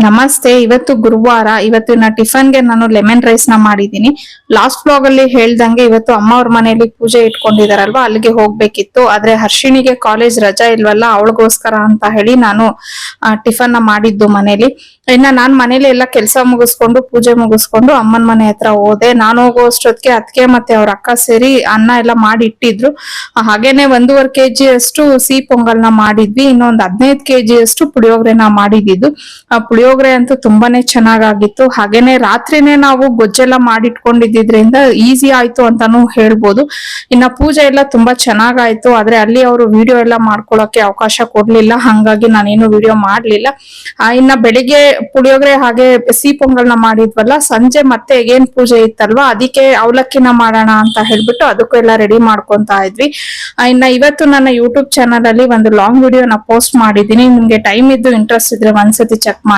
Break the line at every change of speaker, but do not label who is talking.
ನಮಸ್ತೆ. ಇವತ್ತು ಗುರುವಾರ. ಇವತ್ತಿನ ಟಿಫನ್ಗೆ ನಾನು ಲೆಮನ್ ರೈಸ್ ನ ಮಾಡಿದೀನಿ. ಲಾಸ್ಟ್ ವ್ಲಾಗ್ ಅಲ್ಲಿ ಹೇಳ್ದಂಗೆ ಇವತ್ತು ಅಮ್ಮ ಅವ್ರ ಮನೆಯಲ್ಲಿ ಪೂಜೆ ಇಟ್ಕೊಂಡಿದಾರಲ್ವಾ, ಅಲ್ಲಿಗೆ ಹೋಗ್ಬೇಕಿತ್ತು. ಆದ್ರೆ ಹರ್ಷಿಣಿಗೆ ಕಾಲೇಜ್ ರಜಾ ಇಲ್ವಲ್ಲ, ಅವಳಿಗೋಸ್ಕರ ಅಂತ ಹೇಳಿ ನಾನು ಟಿಫನ್ ನ ಮಾಡಿದ್ದು ಮನೇಲಿ. ಇನ್ನ ನಾನ್ ಮನೇಲಿ ಎಲ್ಲ ಕೆಲಸ ಮುಗಿಸ್ಕೊಂಡು ಪೂಜೆ ಮುಗಿಸ್ಕೊಂಡು ಅಮ್ಮನ ಮನೆ ಹತ್ರ ಹೋದೆ. ನಾನು ಹೋಗೋಷ್ಟೊತ್ತಿಗೆ ಅತ್ತಿಗೆ ಮತ್ತೆ ಅವ್ರ ಅಕ್ಕ ಸೇರಿ ಅನ್ನ ಎಲ್ಲ ಮಾಡಿ ಇಟ್ಟಿದ್ರು. ಹಾಗೇನೆ 1.5 kg ಅಷ್ಟು ಸಿಹಿ ಪೊಂಗಲ್ನ ಮಾಡಿದ್ವಿ. ಇನ್ನೊಂದ್ 15 kg ಅಷ್ಟು ಪುಳಿಯೋಗರೆನ ಮಾಡಿದ್ದು. ಪುಳಿಯೋಗರೆ ಅಂತೂ ತುಂಬಾನೇ ಚೆನ್ನಾಗಾಗಿತ್ತು. ಹಾಗೇನೆ ರಾತ್ರಿನೇ ನಾವು ಗೊಜ್ಜೆಲ್ಲ ಮಾಡಿಟ್ಕೊಂಡಿದ್ರಿಂದ ಈಸಿ ಆಯ್ತು ಅಂತಾನು ಹೇಳ್ಬೋದು. ಇನ್ನ ಪೂಜೆ ಎಲ್ಲ ತುಂಬಾ ಚೆನ್ನಾಗಾಯ್ತು. ಆದ್ರೆ ಅಲ್ಲಿ ಅವರು ವಿಡಿಯೋ ಎಲ್ಲ ಮಾಡ್ಕೊಳಕ್ಕೆ ಅವಕಾಶ ಕೊಡ್ಲಿಲ್ಲ, ಹಂಗಾಗಿ ನಾನೇನು ವಿಡಿಯೋ ಮಾಡ್ಲಿಲ್ಲ. ಇನ್ನ ಬೆಳಿಗ್ಗೆ ಪುಳಿಯೋಗರೆ ಹಾಗೆ ಸಿಹಿ ಪೊಂಗಲ್ನ ಮಾಡಿದ್ವಲ್ಲ, ಸಂಜೆ ಮತ್ತೆ ಏನ್ ಪೂಜೆ ಇತ್ತಲ್ವಾ, ಅದಕ್ಕೆ ಅವಲಕ್ಕಿನ ಮಾಡೋಣ ಅಂತ ಹೇಳ್ಬಿಟ್ಟು ಅದಕ್ಕೂ ಎಲ್ಲ ರೆಡಿ ಮಾಡ್ಕೊಂತಾ ಇದ್ವಿ. ಇನ್ನ ಇವತ್ತು ನನ್ನ ಯೂಟ್ಯೂಬ್ ಚಾನಲ್ ಅಲ್ಲಿ ಒಂದು ಲಾಂಗ್ ವಿಡಿಯೋನ ಪೋಸ್ಟ್ ಮಾಡಿದೀನಿ. ನಿಮ್ಗೆ ಟೈಮ್ ಇದ್ದು ಇಂಟ್ರೆಸ್ಟ್ ಇದ್ರೆ ಒಂದ್ಸತಿ ಚೆಕ್ ಮಾಡಿ.